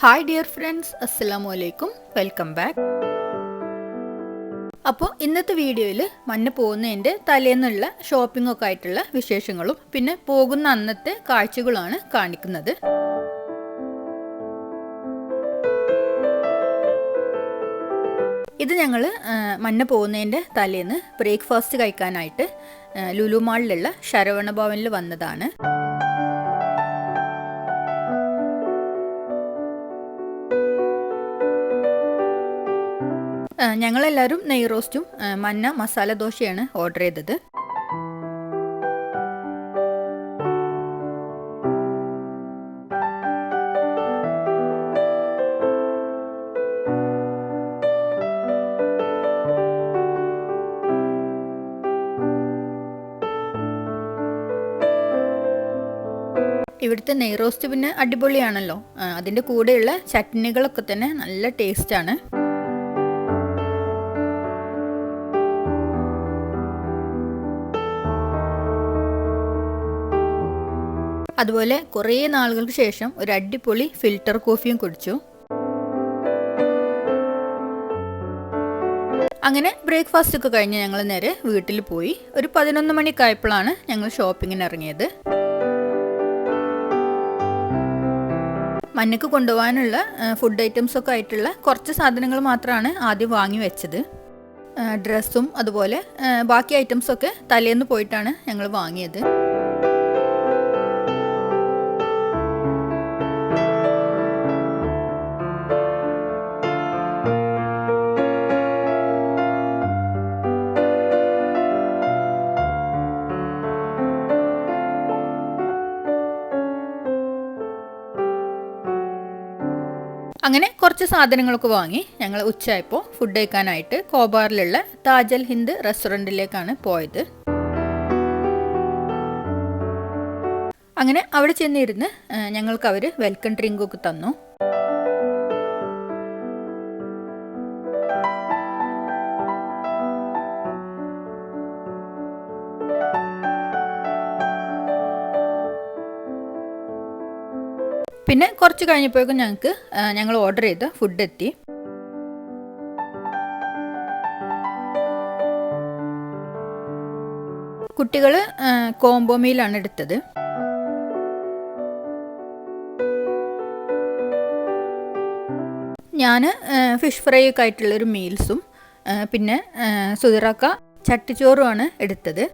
Hi dear friends, അസ്സലാമു അലൈക്കും. Welcome back. അപ്പോൾ ഇന്നത്തെ വീഡിയോയിൽ മഞ്ഞ പോകുന്നതിൻ്റെ തലേന്നുള്ള ഷോപ്പിംഗ് ഒക്കെ ആയിട്ടുള്ള വിശേഷങ്ങളും പിന്നെ പോകുന്ന അന്നത്തെ കാഴ്ചകളുമാണ് കാണിക്കുന്നത്. ഇത് ഞങ്ങൾ മഞ്ഞ പോകുന്നതിൻ്റെ തലേന്ന് ബ്രേക്ക്ഫാസ്റ്റ് കഴിക്കാനായിട്ട് ലുലു മാളിലുള്ള ശരവണ ഭവനിൽ വന്നതാണ്. ഞങ്ങളെല്ലാവരും നെയ് റോസ്റ്റും മഞ്ഞ മസാല ദോശയാണ് ഓർഡർ ചെയ്തത്. ഇവിടുത്തെ നെയ് റോസ്റ്റ് പിന്നെ അടിപൊളിയാണല്ലോ. അതിൻ്റെ കൂടെയുള്ള ചട്നികളൊക്കെ തന്നെ നല്ല ടേസ്റ്റാണ്. അതുപോലെ കുറേ നാളുകൾക്ക് ശേഷം ഒരു അടിപൊളി ഫിൽറ്റർ കോഫിയും കുടിച്ചു. അങ്ങനെ ബ്രേക്ക്ഫാസ്റ്റ് ഒക്കെ കഴിഞ്ഞ് ഞങ്ങൾ നേരെ വീട്ടിൽ പോയി. ഒരു 11 മണിക്കായപ്പോഴാണ് ഞങ്ങൾ ഷോപ്പിങ്ങിന് ഇറങ്ങിയത്. മഞ്ഞക്ക് കൊണ്ടുപോകാനുള്ള ഫുഡ് ഐറ്റംസ് ഒക്കെ ആയിട്ടുള്ള കുറച്ച് സാധനങ്ങൾ മാത്രമാണ് ആദ്യം വാങ്ങി വെച്ചത്. ഡ്രസ്സും അതുപോലെ ബാക്കി ഐറ്റംസൊക്കെ തലേന്ന് പോയിട്ടാണ് ഞങ്ങൾ വാങ്ങിയത്. അങ്ങനെ കുറച്ച് സാധനങ്ങളൊക്കെ വാങ്ങി ഞങ്ങൾ ഉച്ചയായപ്പോൾ ഫുഡ് കഴിക്കാനായിട്ട് കോബാറിലുള്ള താജൽ ഹിന്ദ് റെസ്റ്റോറൻറ്റിലേക്കാണ് പോയത്. അങ്ങനെ അവിടെ ചെന്നിരുന്ന് ഞങ്ങൾക്ക് അവർ വെൽക്കം ഡ്രിങ്കൊക്കെ തന്നു. പിന്നെ കുറച്ച് കഴിഞ്ഞപ്പോഴേക്കും ഞങ്ങൾ ഓർഡർ ചെയ്ത ഫുഡ് എത്തി. കുട്ടികൾ കോംബോ മീലാണ് എടുത്തത്. ഞാൻ ഫിഷ് ഫ്രൈ ഒക്കെ ആയിട്ടുള്ളൊരു മീൽസും പിന്നെ സുതിറാക്ക ചട്ടിച്ചോറുമാണ് എടുത്തത്.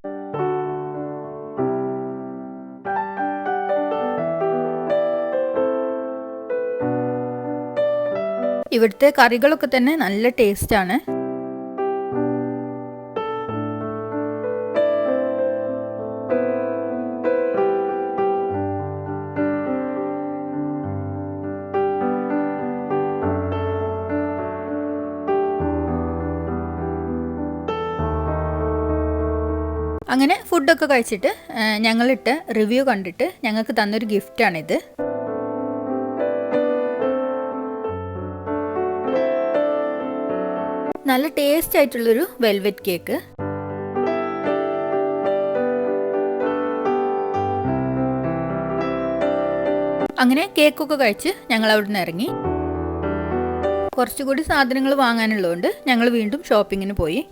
ഇവിടുത്തെ കറികളൊക്കെ തന്നെ നല്ല ടേസ്റ്റാണ്. അങ്ങനെ ഫുഡൊക്കെ കഴിച്ചിട്ട് ഞങ്ങളിട്ട് റിവ്യൂ കണ്ടിട്ട് ഞങ്ങൾക്ക് തന്നൊരു ഗിഫ്റ്റാണിത്. നല്ല ടേസ്റ്റ് ആയിട്ടുള്ളൊരു വെൽവെറ്റ് കേക്ക്. അങ്ങനെ കേക്കൊക്കെ കഴിച്ച് ഞങ്ങൾ അവിടെ നിന്ന് ഇറങ്ങി. കുറച്ചുകൂടി സാധനങ്ങൾ വാങ്ങാനുള്ളതുകൊണ്ട് ഞങ്ങൾ വീണ്ടും ഷോപ്പിങ്ങിന് പോയി.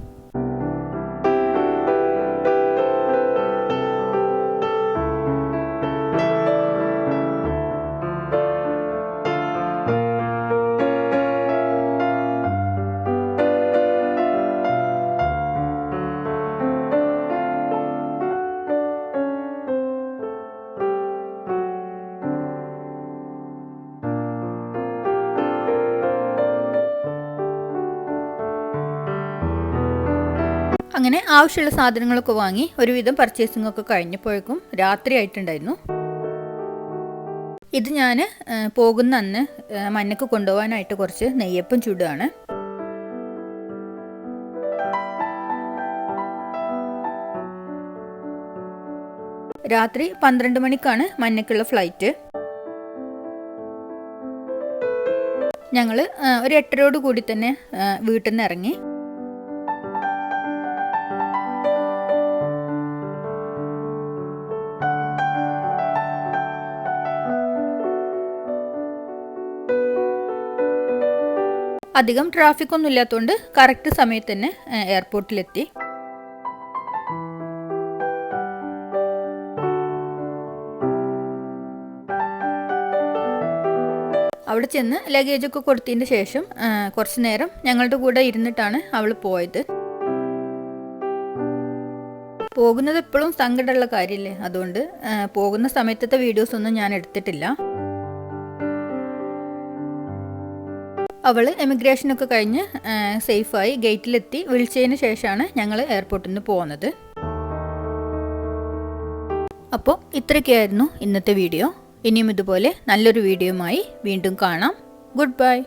അങ്ങനെ ആവശ്യമുള്ള സാധനങ്ങളൊക്കെ വാങ്ങി ഒരുവിധം പർച്ചേസിംഗ് ഒക്കെ കഴിഞ്ഞപ്പോഴേക്കും രാത്രി ആയിട്ടുണ്ടായിരുന്നു. ഇത് ഞാൻ പോകുന്ന അന്ന് മഞ്ഞക്ക് കൊണ്ടുപോകാനായിട്ട് കുറച്ച് നെയ്യപ്പം ചൂടുകയാണ്. രാത്രി 12 മണിക്കാണ് മഞ്ഞക്കുള്ള ഫ്ലൈറ്റ്. ഞങ്ങൾ ഒരു 8:30 കൂടി തന്നെ വീട്ടിൽ നിന്ന് ഇറങ്ങി. അധികം ട്രാഫിക് ഒന്നും ഇല്ലാത്തതുകൊണ്ട് കറക്റ്റ് സമയത്ത് തന്നെ എയർപോർട്ടിലെത്തി. അവിടെ ചെന്ന് ലഗേജൊക്കെ കൊടുത്തതിന് ശേഷം കുറച്ച് നേരം ഞങ്ങളുടെ കൂടെ ഇരുന്നിട്ടാണ് അവൾ പോയത്. പോകുന്നത് എപ്പോഴും സങ്കടമുള്ള കാര്യമല്ലേ, അതുകൊണ്ട് പോകുന്ന സമയത്തത്തെ വീഡിയോസൊന്നും ഞാൻ എടുത്തിട്ടില്ല. അവൾ എമിഗ്രേഷനൊക്കെ കഴിഞ്ഞ് സേഫായി ഗേറ്റിലെത്തി വിളിച്ചതിന് ശേഷമാണ് ഞങ്ങൾ എയർപോർട്ടിൽ നിന്ന് പോകുന്നത്. അപ്പോൾ ഇത്രയൊക്കെയായിരുന്നു ഇന്നത്തെ വീഡിയോ. ഇനിയും ഇതുപോലെ നല്ലൊരു വീഡിയോയുമായി വീണ്ടും കാണാം. Good bye.